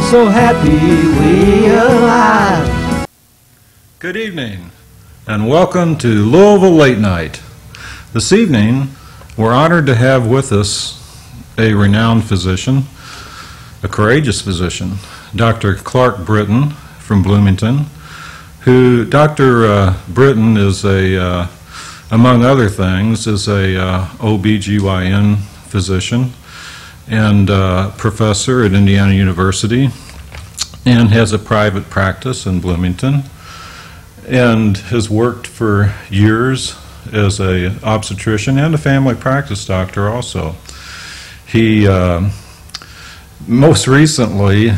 so happy we alive. Good evening, and welcome to Louisville Late Night. This evening, we're honored to have with us a renowned physician, a courageous physician, Dr. Clark Brittain from Bloomington, who Dr. Brittain is among other things, is a OBGYN physician and professor at Indiana University, and has a private practice in Bloomington, and has worked for years as a obstetrician and a family practice doctor also. He most recently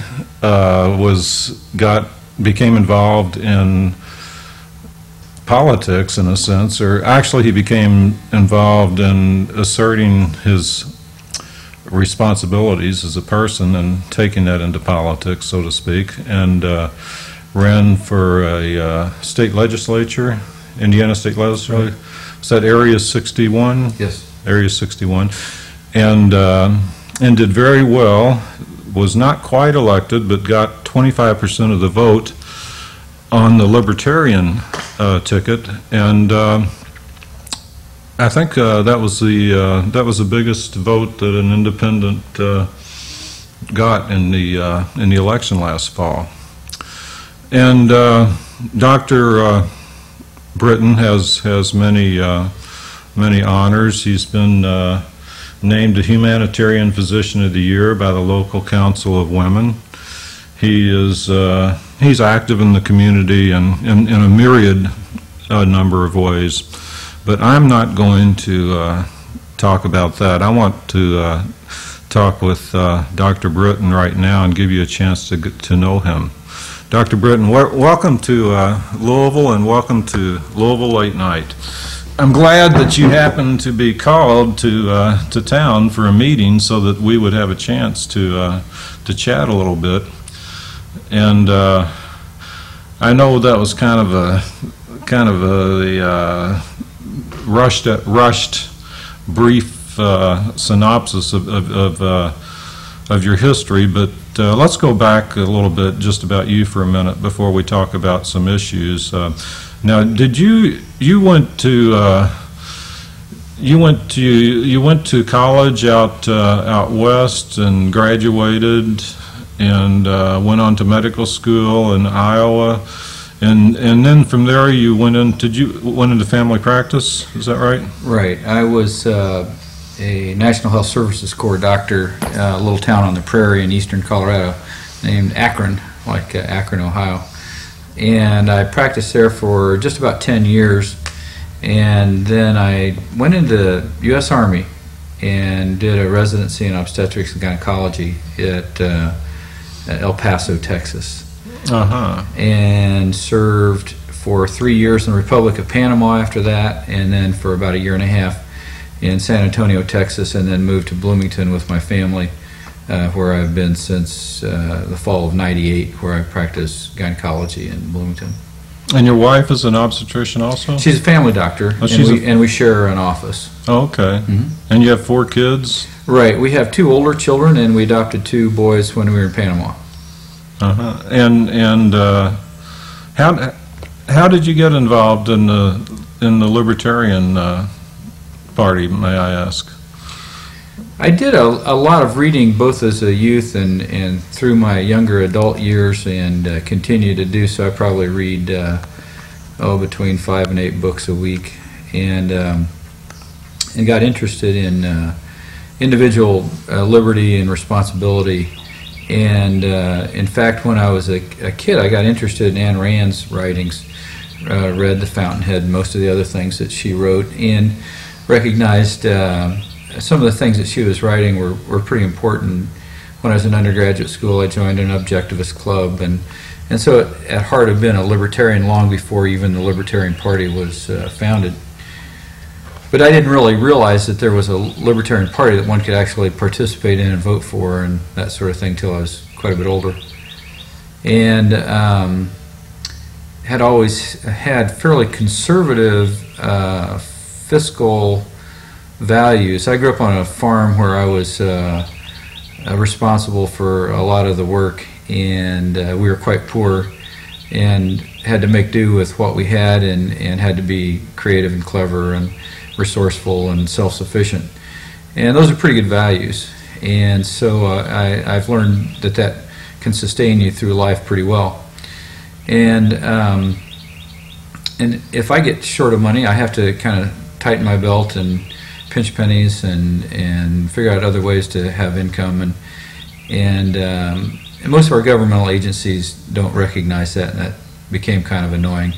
became involved in politics in a sense, or actually he became involved in asserting his responsibilities as a person and taking that into politics, so to speak, and ran for a state legislature, Indiana state legislature. Right. Is that Area 61? Yes. Area 61. And did very well, was not quite elected, but got 25% of the vote on the Libertarian ticket, and I think that was the biggest vote that an independent got in the election last fall. And Dr. Brittain has many honors. He's been named a Humanitarian Physician of the Year by the local Council of Women. He's active in the community and in a myriad number of ways. But I'm not going to talk about that. I want to talk with Dr. Brittain right now and give you a chance to get to know him. Dr. Brittain, welcome to Louisville, and welcome to Louisville Late Night. I'm glad that you happened to be called to town for a meeting so that we would have a chance to chat a little bit. And I know that was kind of a rushed, brief synopsis of your history, but let's go back a little bit just about you for a minute before we talk about some issues. Now, did you went to college out west and graduated and went on to medical school in Iowa? And then from there you went into family practice, is that right? Right. I was a National Health Services Corps doctor, a little town on the prairie in eastern Colorado named Akron, like Akron, Ohio. And I practiced there for just about 10 years. And then I went into the U.S. Army and did a residency in obstetrics and gynecology at El Paso, Texas. And served for 3 years in the Republic of Panama after that, and then for about a year and a half in San Antonio, Texas, and then moved to Bloomington with my family, where I've been since the fall of '98, where I practice gynecology in Bloomington. And your wife is an obstetrician also? She's a family doctor, and we share an office. Oh, okay. Mm-hmm. And you have 4 kids? Right. We have 2 older children, and we adopted 2 boys when we were in Panama. And how did you get involved in the Libertarian Party, may I ask? I did a lot of reading both as a youth and through my younger adult years, and continue to do so. I probably read between 5 and 8 books a week, and got interested in individual liberty and responsibility. And in fact, when I was a kid, I got interested in Ayn Rand's writings, read The Fountainhead and most of the other things that she wrote, and recognized some of the things that she was writing were pretty important. When I was in undergraduate school, I joined an objectivist club, and so at heart I've been a libertarian long before even the Libertarian Party was founded. But I didn't really realize that there was a Libertarian Party that one could actually participate in and vote for and that sort of thing till I was quite a bit older. And had always had fairly conservative fiscal values. I grew up on a farm where I was responsible for a lot of the work, and we were quite poor and had to make do with what we had, and had to be creative and clever and resourceful and self-sufficient. And those are pretty good values. And so I've learned that that can sustain you through life pretty well. And if I get short of money, I have to kind of tighten my belt and pinch pennies and figure out other ways to have income. And most of our governmental agencies don't recognize that, and that became kind of annoying.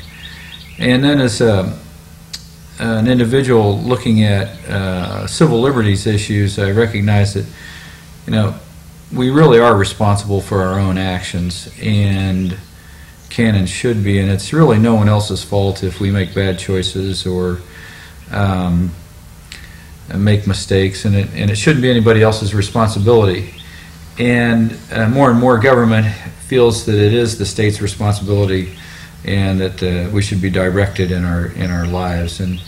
And then as an individual looking at civil liberties issues, I recognize that, we really are responsible for our own actions, and can and should be, and it's really no one else's fault if we make bad choices or make mistakes, and it shouldn't be anybody else's responsibility. And more government feels that it is the state's responsibility, and that we should be directed in our lives, and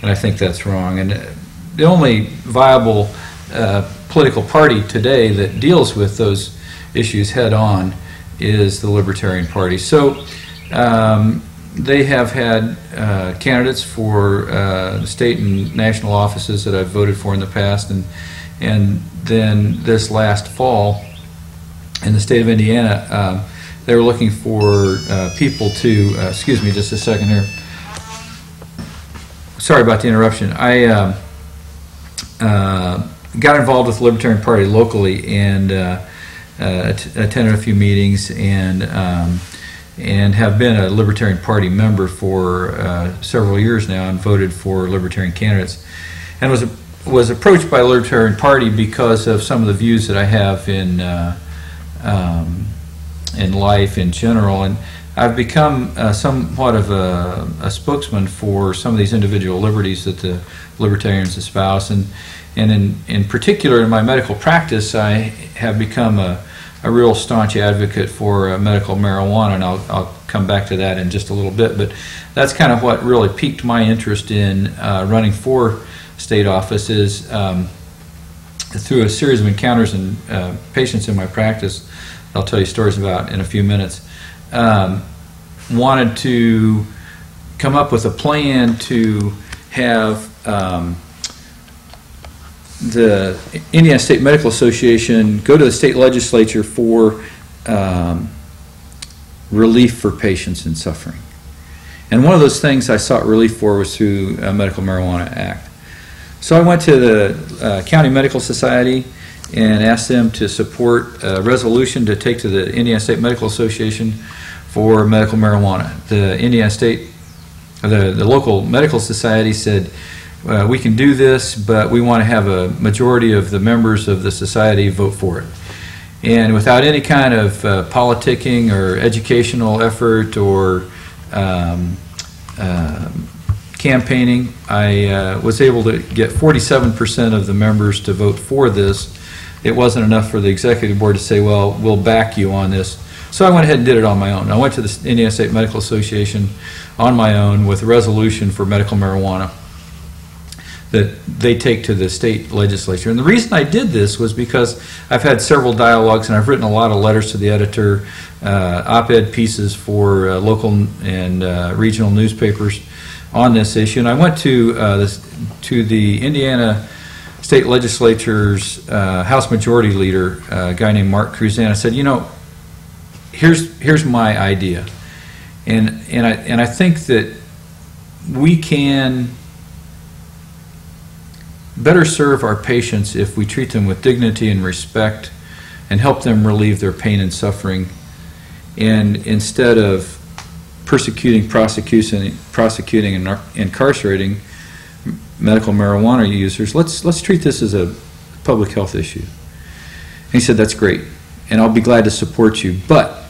I think that's wrong. And the only viable political party today that deals with those issues head on is the Libertarian Party. So they have had candidates for the state and national offices that I've voted for in the past, and then this last fall in the state of Indiana, they were looking for people to, excuse me just a second here, sorry about the interruption. I got involved with the Libertarian Party locally and attended a few meetings, and have been a Libertarian Party member for several years now, and voted for Libertarian candidates, and was approached by the Libertarian Party because of some of the views that I have in life in general, and I've become somewhat of a spokesman for some of these individual liberties that the Libertarians espouse, and in particular in my medical practice, I have become a real staunch advocate for medical marijuana, and I'll come back to that in just a little bit, but that's kind of what really piqued my interest in running for state office, is through a series of encounters and patients in my practice I'll tell you stories about in a few minutes, wanted to come up with a plan to have the Indiana State Medical Association go to the state legislature for relief for patients in suffering. And one of those things I sought relief for was through a Medical Marijuana Act. So I went to the County Medical Society and asked them to support a resolution to take to the Indiana State Medical Association for medical marijuana. The Indiana State, the local medical society said, we can do this, but we want to have a majority of the members of the society vote for it. And without any kind of politicking or educational effort or campaigning, I was able to get 47% of the members to vote for this. It wasn't enough for the executive board to say, well, we'll back you on this. So I went ahead and did it on my own. I went to the Indiana State Medical Association on my own with a resolution for medical marijuana that they take to the state legislature. And the reason I did this was because I've had several dialogues, and I've written a lot of letters to the editor, op-ed pieces for local and regional newspapers on this issue. And I went to the Indiana State Legislature's House Majority Leader, a guy named Mark Cruzan. I said, here's my idea, and I think that we can better serve our patients if we treat them with dignity and respect and help them relieve their pain and suffering, and instead of persecuting, prosecuting and incarcerating medical marijuana users, let's treat this as a public health issue. And he said, that's great, and I'll be glad to support you, but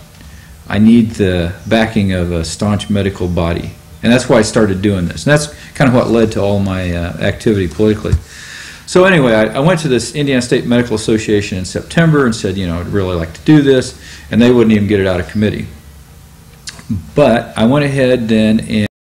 I need the backing of a staunch medical body. And that's why I started doing this. And that's kind of what led to all my activity politically. So anyway, I went to this Indiana State Medical Association in September and said, I'd really like to do this, and they wouldn't even get it out of committee. But I went ahead then and